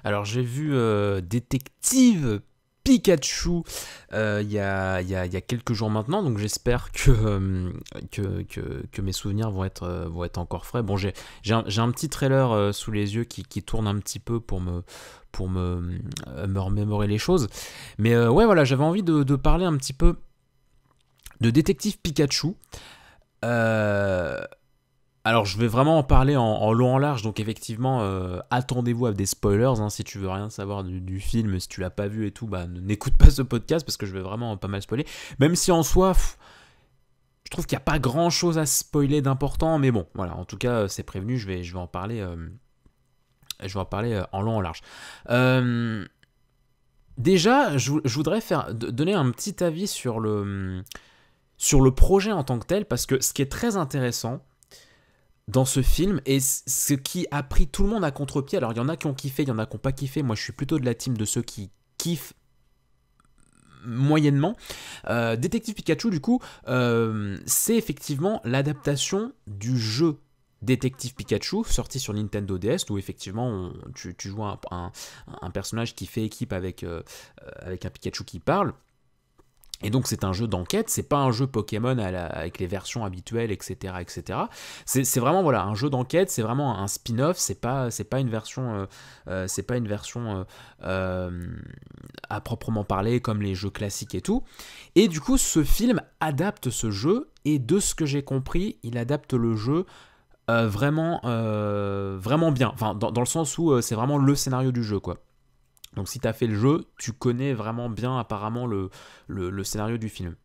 Alors j'ai vu Détective Pikachu il y a quelques jours maintenant, donc j'espère que mes souvenirs vont être encore frais. Bon, j'ai un petit trailer sous les yeux qui tourne un petit peu pour me remémorer les choses. Mais ouais, voilà, j'avais envie de parler un petit peu de Détective Pikachu. Euh, alors, je vais vraiment en parler en long en large, donc effectivement, attendez-vous à des spoilers, hein, si tu veux rien savoir du film, si tu l'as pas vu et tout, bah n'écoute pas ce podcast parce que je vais vraiment pas mal spoiler. Même si en soi, je trouve qu'il n'y a pas grand-chose à spoiler d'important, mais bon, voilà, en tout cas, c'est prévenu, je vais en parler, en long en large. Euh, Déjà, je voudrais donner un petit avis sur le projet en tant que tel, parce que ce qui est très intéressant dans ce film, et ce qui a pris tout le monde à contre-pied, alors il y en a qui ont kiffé, il y en a qui n'ont pas kiffé, moi je suis plutôt de la team de ceux qui kiffent moyennement. Détective Pikachu, du coup, c'est effectivement l'adaptation du jeu Détective Pikachu, sorti sur Nintendo DS, où effectivement tu joues un personnage qui fait équipe avec un Pikachu qui parle. Et donc c'est un jeu d'enquête, c'est pas un jeu Pokémon avec les versions habituelles, etc. etc. C'est vraiment voilà, un jeu d'enquête, c'est vraiment un spin-off, c'est pas une version, c'est pas une version à proprement parler comme les jeux classiques et tout. Et du coup ce film adapte ce jeu, et de ce que j'ai compris, il adapte le jeu vraiment bien, enfin dans le sens où c'est vraiment le scénario du jeu, quoi. Donc si t'as fait le jeu, tu connais vraiment bien apparemment le scénario du film.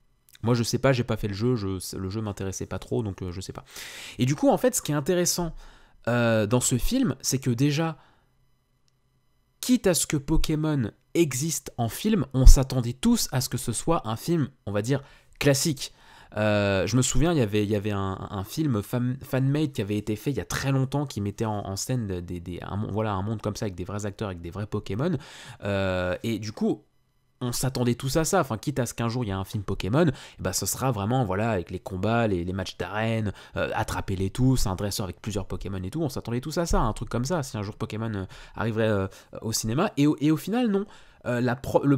Moi je sais pas, j'ai pas fait le jeu, le jeu m'intéressait pas trop, donc je sais pas. Et du coup en fait ce qui est intéressant dans ce film, c'est que déjà, quitte à ce que Pokémon existe en film, on s'attendait tous à ce que ce soit un film, on va dire, classique. Je me souviens, il y avait un film fan-made qui avait été fait il y a très longtemps, qui mettait en scène voilà, un monde comme ça avec des vrais acteurs, avec des vrais Pokémon. Et du coup, on s'attendait tous à ça. Enfin, quitte à ce qu'un jour il y a un film Pokémon, et bah, ce sera vraiment voilà, avec les combats, les matchs d'arène, attraper-les tous, un dresseur avec plusieurs Pokémon et tout. On s'attendait tous à ça, un truc comme ça, si un jour Pokémon arriverait au cinéma. Et au final, non. Le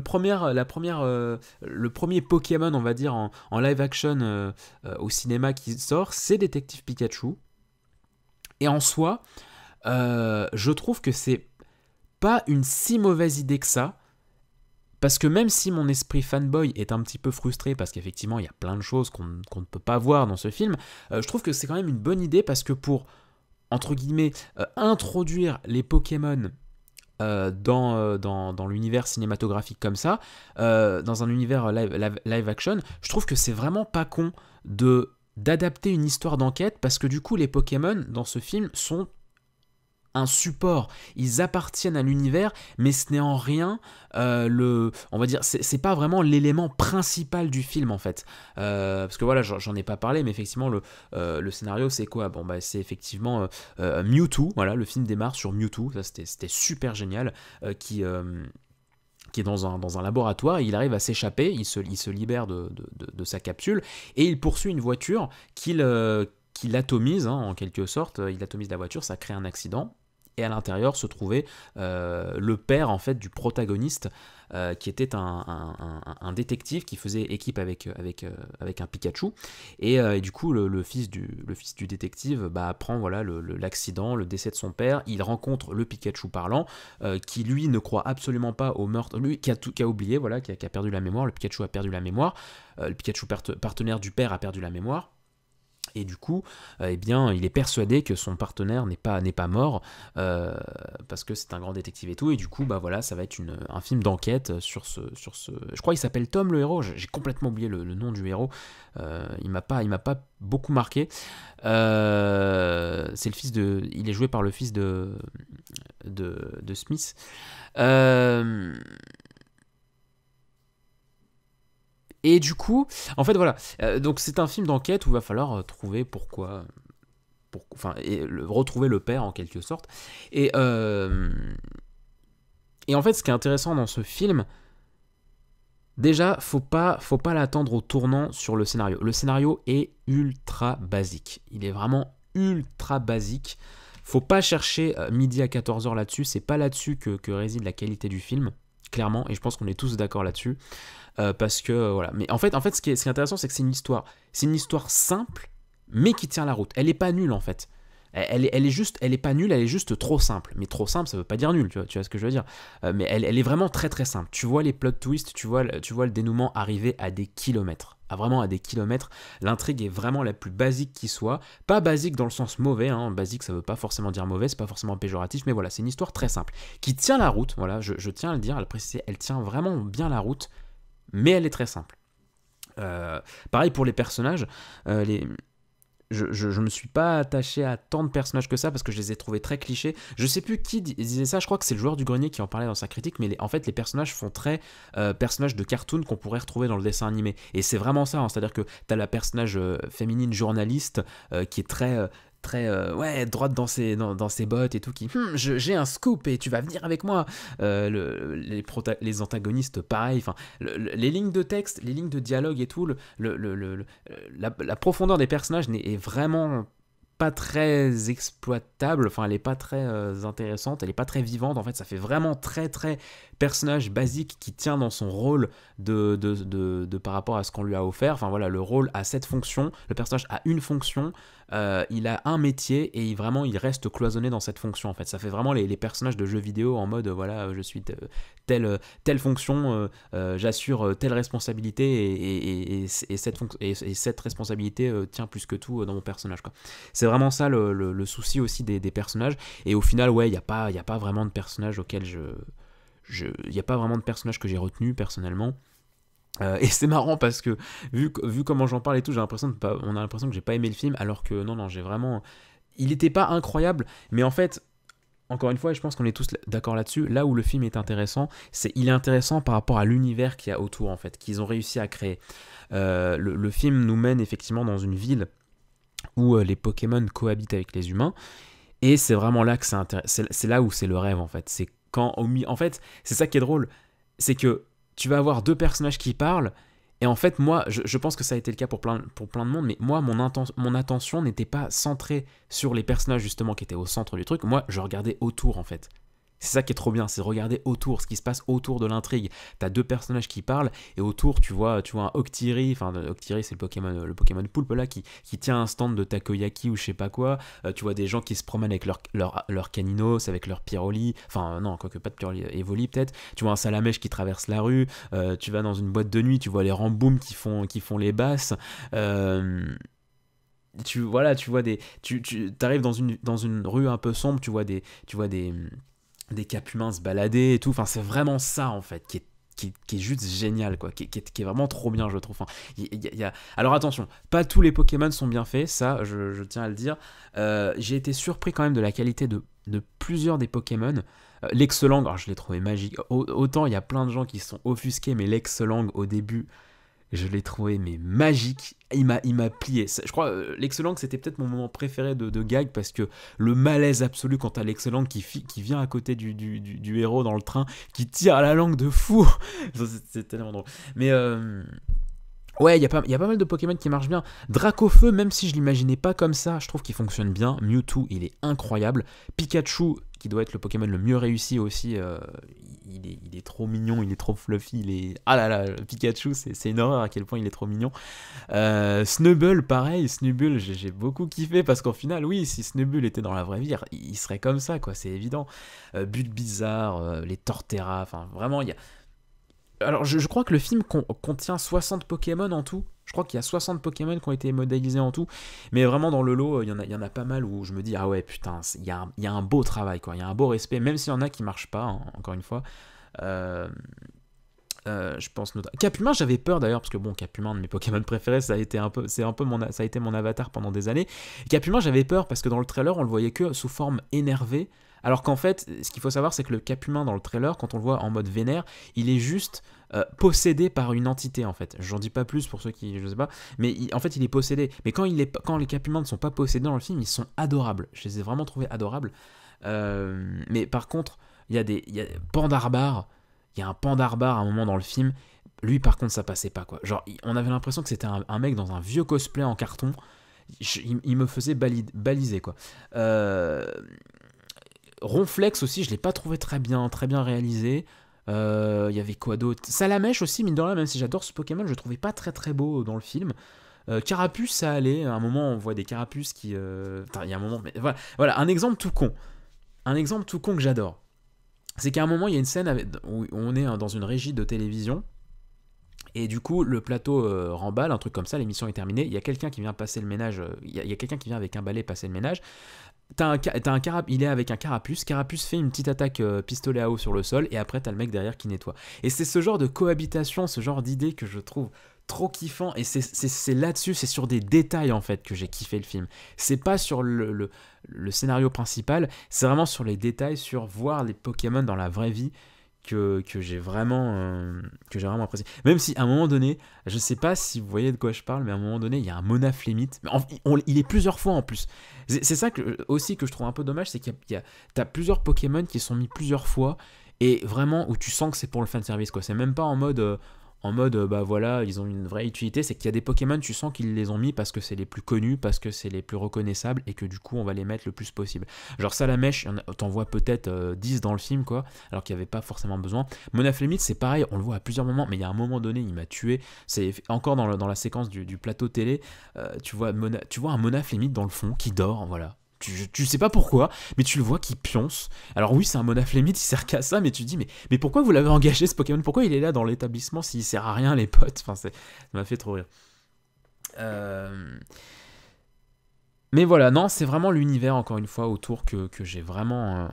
premier Pokémon, on va dire, en live action au cinéma qui sort, c'est Détective Pikachu. Et en soi, je trouve que c'est pas une si mauvaise idée que ça. Parce que même si mon esprit fanboy est un petit peu frustré, parce qu'effectivement il y a plein de choses qu'on ne peut pas voir dans ce film, je trouve que c'est quand même une bonne idée, parce que pour, entre guillemets, introduire les Pokémon dans l'univers cinématographique comme ça, dans un univers live action, je trouve que c'est vraiment pas con d'adapter une histoire d'enquête, parce que du coup les Pokémon dans ce film sont un support, ils appartiennent à l'univers, mais ce n'est en rien on va dire, c'est pas vraiment l'élément principal du film en fait. Parce que voilà, j'en ai pas parlé, mais effectivement le scénario c'est quoi? Bon bah c'est effectivement Mewtwo, voilà, le film démarre sur Mewtwo, ça c'était super génial, qui est dans un laboratoire, et il arrive à s'échapper, il se libère de sa capsule, et il poursuit une voiture qu'il atomise, hein, en quelque sorte, il atomise la voiture, ça crée un accident, et à l'intérieur se trouvait le père en fait du protagoniste, qui était un détective qui faisait équipe avec un Pikachu, et du coup le fils du détective apprend voilà l'accident, le décès de son père. Il rencontre le Pikachu parlant, qui lui ne croit absolument pas au meurtre, lui qui a oublié, voilà, qui a perdu la mémoire. Le Pikachu a perdu la mémoire, le Pikachu partenaire du père a perdu la mémoire. Et du coup, eh bien, il est persuadé que son partenaire n'est pas mort, parce que c'est un grand détective et tout. Et du coup, bah voilà, ça va être un film d'enquête sur ce. Je crois qu'il s'appelle Tom le héros. J'ai complètement oublié le nom du héros. Il m'a pas beaucoup marqué. C'est le fils de. Il est joué par le fils de Smith. Euh, Et du coup, en fait, voilà. Donc, c'est un film d'enquête où il va falloir trouver enfin, retrouver le père en quelque sorte. Et, euh, et en fait, ce qui est intéressant dans ce film, déjà, faut pas l'attendre au tournant sur le scénario. Le scénario est ultra basique. Il est vraiment ultra basique. Faut pas chercher midi à 14h là-dessus, c'est pas là-dessus que réside la qualité du film, clairement, et je pense qu'on est tous d'accord là-dessus, parce que voilà. Mais en fait ce qui est intéressant, c'est que c'est une histoire simple, mais qui tient la route. Elle est pas nulle en fait. Elle est pas nulle, elle est juste trop simple. Mais trop simple, ça veut pas dire nul, tu vois ce que je veux dire. Mais elle est vraiment très très simple. Tu vois les plot twists, tu vois le dénouement arriver à des kilomètres. Vraiment à des kilomètres. L'intrigue est vraiment la plus basique qui soit. Pas basique dans le sens mauvais, hein. Basique ça veut pas forcément dire mauvais, c'est pas forcément péjoratif, mais voilà, c'est une histoire très simple. Qui tient la route, voilà, je tiens à le dire, à le préciser, elle tient vraiment bien la route, mais elle est très simple. Pareil pour les personnages, je me suis pas attaché à tant de personnages que ça parce que je les ai trouvés très clichés. Je sais plus qui disait ça, je crois que c'est le joueur du grenier qui en parlait dans sa critique, mais en fait les personnages font très personnages de cartoon qu'on pourrait retrouver dans le dessin animé. Et c'est vraiment ça, hein, c'est-à-dire que t'as la personnage féminine journaliste qui est très ouais, droite dans ses bottes et tout, qui j'ai un scoop et tu vas venir avec moi. Les antagonistes pareil, enfin les lignes de texte, les lignes de dialogue et tout, la profondeur des personnages est vraiment pas très exploitable, enfin elle est pas très intéressante, elle est pas très vivante, en fait ça fait vraiment très très personnage basique qui tient dans son rôle de par rapport à ce qu'on lui a offert. Enfin voilà, le rôle a cette fonction, le personnage a une fonction, il a un métier et vraiment il reste cloisonné dans cette fonction en fait. Ça fait vraiment les personnages de jeux vidéo en mode voilà, je suis telle fonction, j'assure telle responsabilité et cette responsabilité tient plus que tout dans mon personnage, quoi. C'est vraiment ça le souci aussi des personnages. Et au final, ouais, il n'y a pas vraiment de personnages auxquels il n'y a pas vraiment de personnages que j'ai retenu personnellement. Et c'est marrant parce que vu comment j'en parle et tout, on a l'impression que j'ai pas aimé le film, alors que non, j'ai vraiment... Il n'était pas incroyable, mais en fait, encore une fois, et je pense qu'on est tous d'accord là-dessus, là où le film est intéressant, il est intéressant par rapport à l'univers qu'il y a autour, en fait, qu'ils ont réussi à créer. Le film nous mène effectivement dans une ville où les Pokémon cohabitent avec les humains, et c'est vraiment là que c'est là où c'est le rêve, en fait. C'est quand, en fait, c'est ça qui est drôle, c'est que tu vas avoir deux personnages qui parlent, et en fait, moi, je pense que ça a été le cas pour plein de monde, mais moi, mon attention n'était pas centrée sur les personnages, justement, qui étaient au centre du truc. Moi, je regardais autour, en fait. C'est ça qui est trop bien, c'est regarder autour, ce qui se passe autour de l'intrigue. T'as deux personnages qui parlent, et autour, tu vois un Octiri, enfin, Octiri, c'est le Pokémon poulpe, là, qui tient un stand de takoyaki ou je sais pas quoi. Tu vois des gens qui se promènent avec leur caninos, avec leur Pyroli, enfin, non, quoique pas de Pyroli, Evoli peut-être. Tu vois un Salamèche qui traverse la rue, tu vas dans une boîte de nuit, tu vois les Ramboum qui font les basses. Tu vois t'arrives dans une rue un peu sombre, tu vois des Caphumains se balader et tout, enfin c'est vraiment ça en fait qui est juste génial, quoi, qui est vraiment trop bien, je trouve. Enfin, alors attention, pas tous les Pokémon sont bien faits, ça je tiens à le dire. J'ai été surpris quand même de la qualité de plusieurs des Pokémon. L'Excelang, alors je l'ai trouvé magique. Autant il y a plein de gens qui se sont offusqués, mais l'Excelang au début, je l'ai trouvé mais magique. Il m'a plié. Je crois l'Excelang c'était peut-être mon moment préféré de gag, parce que le malaise absolu quand t'as l'Excelang qui vient à côté du héros dans le train, qui tire à la langue de fou. C'est tellement drôle. Mais ouais, il y a pas mal de Pokémon qui marchent bien. Dracofeu, même si je l'imaginais pas comme ça, je trouve qu'il fonctionne bien. Mewtwo, il est incroyable. Pikachu, qui doit être le Pokémon le mieux réussi aussi, il est trop mignon, il est trop fluffy, ah là là, Pikachu, c'est une horreur à quel point il est trop mignon. Snubbull, pareil, Snubbull, j'ai beaucoup kiffé, parce qu'au final, oui, si Snubbull était dans la vraie vie, il serait comme ça, quoi, c'est évident. Bulbizarre, les Torterra, enfin, vraiment, il y a... Alors, je crois que le film contient 60 Pokémon en tout. Je crois qu'il y a 60 Pokémon qui ont été modélisés en tout. Mais vraiment, dans le lot, il y en a pas mal où je me dis, ah ouais, putain, il y a un beau travail, quoi. Il y a un beau respect, même s'il y en a qui marchent pas, hein, encore une fois. Je pense notamment... Capumin, j'avais peur d'ailleurs, parce que bon, Capumin, de mes Pokémon préférés, ça a été mon avatar pendant des années. Capumin, j'avais peur parce que dans le trailer, on le voyait que sous forme énervée. Alors qu'en fait, ce qu'il faut savoir, c'est que le Capumin dans le trailer, quand on le voit en mode vénère, il est juste possédé par une entité, en fait. J'en dis pas plus pour ceux qui, je sais pas, mais en fait, il est possédé. Mais quand les Capumins ne sont pas possédés dans le film, ils sont adorables. Je les ai vraiment trouvés adorables. Mais par contre, il y a Pandarbar. Il y a un Pandarbar à un moment dans le film. Lui, par contre, ça passait pas, quoi. Genre, on avait l'impression que c'était un mec dans un vieux cosplay en carton. il me faisait baliser, quoi. Ronflex aussi, je l'ai pas trouvé très bien réalisé. Il y avait quoi d'autre? Salamèche aussi, mine de rien, même si j'adore ce Pokémon, je le trouvais pas très très beau dans le film. Carapuce, ça allait. À un moment, on voit des carapuces qui. Il y a un moment. Mais voilà, un exemple tout con. Un exemple tout con que j'adore. C'est qu'à un moment, il y a une scène où on est dans une régie de télévision. Et du coup, le plateau remballe, un truc comme ça, l'émission est terminée. Il y a quelqu'un qui vient passer le ménage. Il y a quelqu'un qui vient avec un balai passer le ménage. Il est avec un carapuce. Carapuce fait une petite attaque pistolet à eau sur le sol. Et après, t'as le mec derrière qui nettoie. Et c'est ce genre de cohabitation, ce genre d'idée que je trouve trop kiffant. Et c'est là-dessus, c'est sur des détails en fait que j'ai kiffé le film. C'est pas sur le scénario principal. C'est vraiment sur les détails, sur voir les Pokémon dans la vraie vie. Que j'ai vraiment apprécié. Même si à un moment donné, je sais pas si vous voyez de quoi je parle, mais à un moment donné, il y a un Monaflémite. Il est plusieurs fois en plus. C'est ça aussi que je trouve un peu dommage, c'est t'as plusieurs Pokémon qui sont mis plusieurs fois, et vraiment où tu sens que c'est pour le fanservice, quoi. C'est même pas en mode bah voilà, ils ont une vraie utilité, c'est qu'il y a des Pokémon, tu sens qu'ils les ont mis parce que c'est les plus connus, parce que c'est les plus reconnaissables, et que du coup on va les mettre le plus possible. Genre Salamèche, t'en vois peut-être 10 dans le film, quoi, alors qu'il n'y avait pas forcément besoin. Monaflémite, c'est pareil, on le voit à plusieurs moments, mais il y a un moment donné, il m'a tué. C'est encore dans la séquence du plateau télé, tu vois un Monaflémite dans le fond qui dort, voilà. Tu sais pas pourquoi, mais tu le vois qui pionce. Alors oui, c'est un Monaflémite, il sert qu'à ça, mais tu te dis, mais pourquoi vous l'avez engagé ce Pokémon? Pourquoi il est là dans l'établissement s'il sert à rien, les potes? Enfin, ça m'a fait trop rire. Mais voilà, non, c'est vraiment l'univers, encore une fois, autour que j'ai vraiment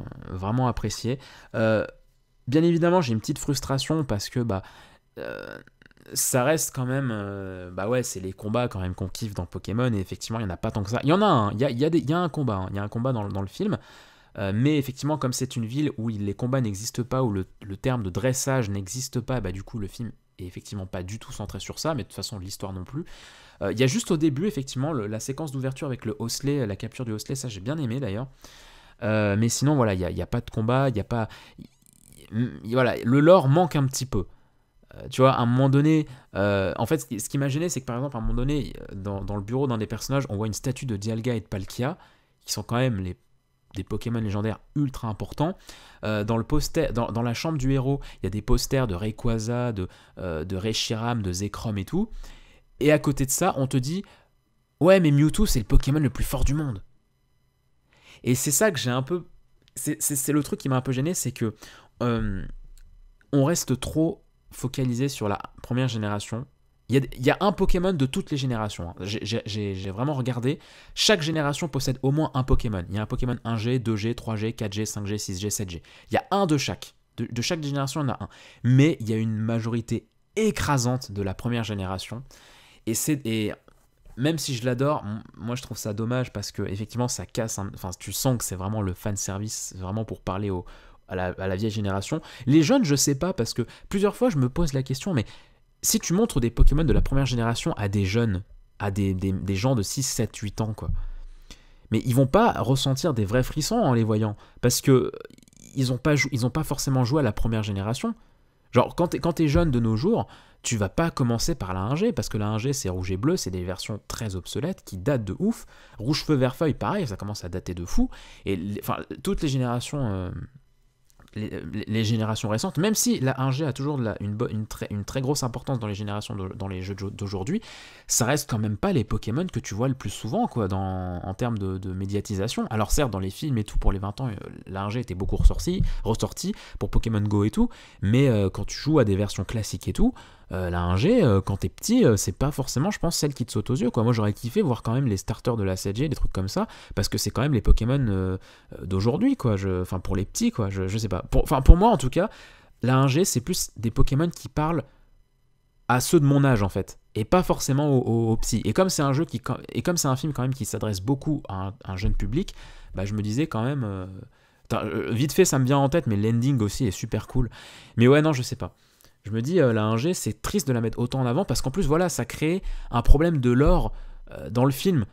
apprécié. Bien évidemment, j'ai une petite frustration parce que ça reste quand même bah ouais, c'est les combats quand même qu'on kiffe dans Pokémon, et effectivement il y en a pas tant que ça. Il y en a un, il y a un combat, hein. Il y a un combat dans le film, mais effectivement comme c'est une ville où les combats n'existent pas, où le terme de dressage n'existe pas, bah du coup le film est effectivement pas du tout centré sur ça, mais de toute façon l'histoire non plus. Il y a juste au début effectivement la séquence d'ouverture avec le Hosley, la capture du Hosley, ça j'ai bien aimé d'ailleurs. Mais sinon voilà, il y a pas de combat, il y a pas, voilà, le lore manque un petit peu. Tu vois, à un moment donné, en fait, ce qui m'a gêné, c'est que par exemple, à un moment donné, dans le bureau d'un des personnages, on voit une statue de Dialga et de Palkia, qui sont quand même des Pokémon légendaires ultra importants. Dans la chambre du héros, il y a des posters de Rayquaza, de Reshiram, de Zekrom et tout. Et à côté de ça, on te dit ouais, mais Mewtwo, c'est le Pokémon le plus fort du monde. Et c'est ça que j'ai un peu. C'est le truc qui m'a un peu gêné, c'est que on reste trop focalisé sur la première génération. Il y a un Pokémon de toutes les générations, hein. J'ai vraiment regardé. Chaque génération possède au moins un Pokémon. Il y a un Pokémon 1G, 2G, 3G, 4G, 5G, 6G, 7G. Il y a un de chaque. De chaque génération, il y en a un. Mais il y a une majorité écrasante de la première génération. Et même si je l'adore, moi je trouve ça dommage parce que effectivement ça casse. Enfin, tu sens que c'est vraiment le fan service, vraiment pour parler à la vieille génération. Les jeunes, je sais pas, parce que plusieurs fois je me pose la question, mais si tu montres des Pokémon de la première génération à des jeunes, à des gens de 6, 7, 8 ans, quoi, mais ils vont pas ressentir des vrais frissons en les voyant, parce que ils ont pas forcément joué à la première génération. Genre, quand t'es jeune de nos jours, tu vas pas commencer par la 1G, parce que la 1G c'est rouge et bleu, c'est des versions très obsolètes qui datent de ouf. Rouge feu vert feuille, pareil, ça commence à dater de fou. Et toutes les générations. Les générations récentes, même si la 1G a toujours une très grosse importance dans les générations dans les jeux d'aujourd'hui, ça reste quand même pas les Pokémon que tu vois le plus souvent, quoi, en termes de médiatisation. Alors certes, dans les films et tout, pour les 20 ans, la 1G était beaucoup ressortie pour Pokémon Go et tout, mais quand tu joues à des versions classiques et tout, la 1G, quand t'es petit, c'est pas forcément, je pense, celle qui te saute aux yeux, quoi. Moi, j'aurais kiffé voir quand même les starters de la 7G, des trucs comme ça, parce que c'est quand même les Pokémon d'aujourd'hui, quoi. Enfin, pour les petits, quoi. Je sais pas. Pour moi, en tout cas, la 1G, c'est plus des Pokémon qui parlent à ceux de mon âge, en fait, et pas forcément aux petits. Et comme c'est un jeu comme c'est un film quand même qui s'adresse beaucoup à un jeune public, bah, je me disais quand même. Vite fait, ça me vient en tête, mais l'ending aussi est super cool. Mais ouais, non, je sais pas. Je me dis, la 1G, c'est triste de la mettre autant en avant, parce qu'en plus, voilà, ça crée un problème de lore dans le film.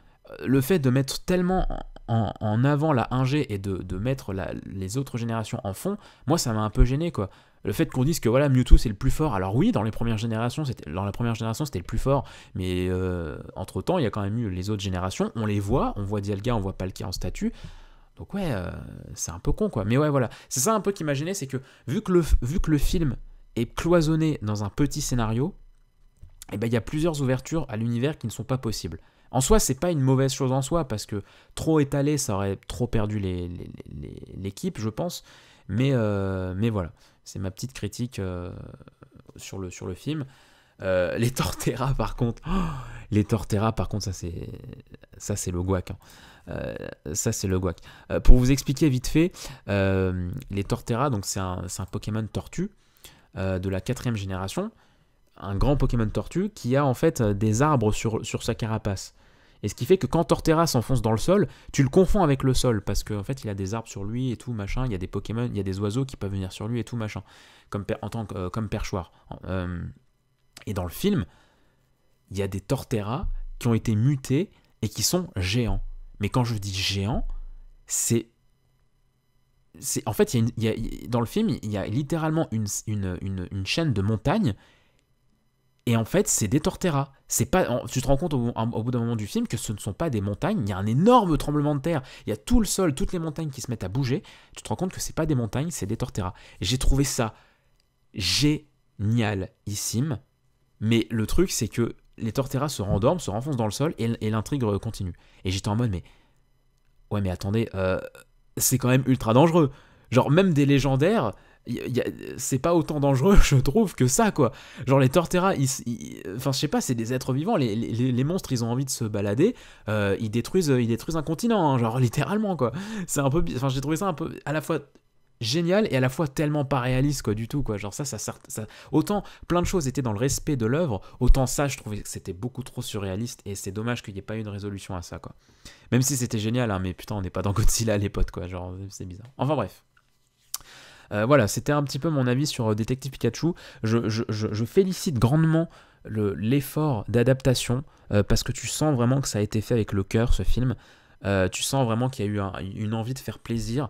Le fait de mettre tellement en avant la 1G et de mettre les autres générations en fond, moi, ça m'a un peu gêné, quoi. Le fait qu'on dise que voilà, Mewtwo c'est le plus fort, alors oui, dans la première génération c'était le plus fort, mais entre-temps, il y a quand même eu les autres générations, on les voit, on voit Dialga, on voit Palkia en statue, donc ouais, c'est un peu con quoi. Mais ouais, voilà, c'est ça un peu qu'imaginer, c'est que vu que le film est cloisonné dans un petit scénario, et ben il y a plusieurs ouvertures à l'univers qui ne sont pas possibles. En soi, c'est pas une mauvaise chose en soi, parce que trop étalé, ça aurait trop perdu l'équipe, je pense. Mais voilà, c'est ma petite critique sur le film. Les Torterra, par contre, ça c'est le guac. Hein. Ça c'est le guac. Pour vous expliquer vite fait, les Torterra, donc c'est un Pokémon tortue de la 4ème génération, un grand Pokémon tortue qui a en fait des arbres sur sa carapace. Et ce qui fait que quand Torterra s'enfonce dans le sol, tu le confonds avec le sol, parce qu'en fait il a des arbres sur lui et tout, machin, il y a des Pokémon, il y a des oiseaux qui peuvent venir sur lui et tout, machin, comme perchoir. Et dans le film, il y a des Torterra qui ont été mutés et qui sont géants. Mais quand je dis géants, en fait, dans le film, il y a littéralement une chaîne de montagnes. Et en fait, c'est des Torterra. Tu te rends compte au bout d'un moment du film que ce ne sont pas des montagnes. Il y a un énorme tremblement de terre. Il y a tout le sol, toutes les montagnes qui se mettent à bouger. Tu te rends compte que c'est pas des montagnes, c'est des Torterra. Et j'ai trouvé ça génialissime. Mais le truc, c'est que les Torterra se rendorment, se renfoncent dans le sol et l'intrigue continue. Et j'étais en mode, mais attendez, c'est quand même ultra dangereux. Genre, même des légendaires, c'est pas autant dangereux, je trouve, que ça, quoi. Genre, les Torterra, enfin, je sais pas, c'est des êtres vivants. Les monstres, ils ont envie de se balader. Ils détruisent un continent, hein, genre, littéralement, quoi. C'est un peu. Enfin, j'ai trouvé ça un peu à la fois génial et à la fois tellement pas réaliste, quoi, du tout, quoi. Genre, ça autant plein de choses étaient dans le respect de l'œuvre, autant ça, je trouvais que c'était beaucoup trop surréaliste. Et c'est dommage qu'il n'y ait pas eu une résolution à ça, quoi. Même si c'était génial, hein, mais putain, on n'est pas dans Godzilla, les potes, quoi. Genre, c'est bizarre. Enfin, bref. Voilà, c'était un petit peu mon avis sur Détective Pikachu. Je félicite grandement l'effort d'adaptation parce que tu sens vraiment que ça a été fait avec le cœur, ce film. Tu sens vraiment qu'il y a eu une envie de faire plaisir.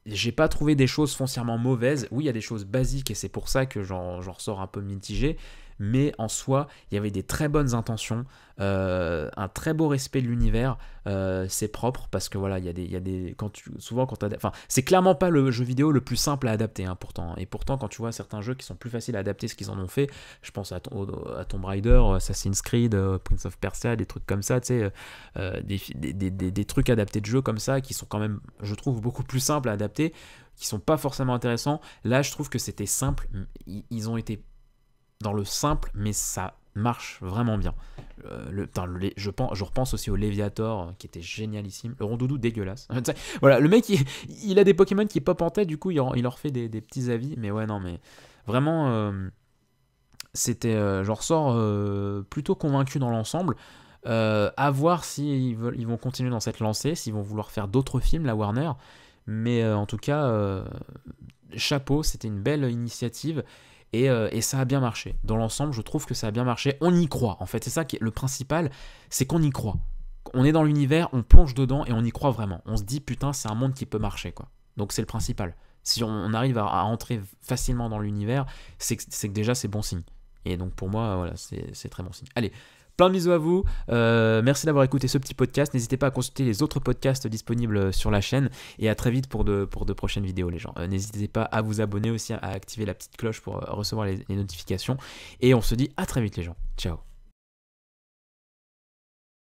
J'ai pas trouvé des choses foncièrement mauvaises. Oui, il y a des choses basiques et c'est pour ça que j'en ressors un peu mitigé. Mais en soi, il y avait des très bonnes intentions, un très beau respect de l'univers. C'est propre parce que voilà, il y a des souvent quand enfin, c'est clairement pas le jeu vidéo le plus simple à adapter, hein, pourtant. Et pourtant, quand tu vois certains jeux qui sont plus faciles à adapter ce qu'ils en ont fait, je pense à Tomb Raider, Assassin's Creed, Prince of Persia, des trucs comme ça, tu sais, des trucs adaptés de jeux comme ça qui sont quand même, je trouve, beaucoup plus simples à adapter, qui sont pas forcément intéressants. Là, je trouve que c'était simple. Ils ont été dans le simple, mais ça marche vraiment bien. Je repense aussi au Léviator, qui était génialissime. Le Rondoudou, dégueulasse. Voilà, le mec, il a des Pokémon qui pop en tête, du coup, il leur fait des petits avis. Mais ouais, non, mais vraiment, je ressors plutôt convaincu dans l'ensemble. À voir s'ils vont continuer dans cette lancée, s'ils vont vouloir faire d'autres films, la Warner. Mais en tout cas, chapeau, c'était une belle initiative. Et ça a bien marché. Dans l'ensemble, je trouve que ça a bien marché. On y croit, en fait. C'est ça qui est le principal, c'est qu'on y croit. On est dans l'univers, on plonge dedans et on y croit vraiment. On se dit, putain, c'est un monde qui peut marcher, quoi. Donc c'est le principal. Si on arrive à entrer facilement dans l'univers, c'est que déjà c'est bon signe. Et donc pour moi, voilà, c'est très bon signe. Allez, plein de bisous à vous. Merci d'avoir écouté ce petit podcast. N'hésitez pas à consulter les autres podcasts disponibles sur la chaîne. Et à très vite pour de prochaines vidéos, les gens. N'hésitez pas à vous abonner aussi, à activer la petite cloche pour recevoir les notifications. Et on se dit à très vite, les gens. Ciao.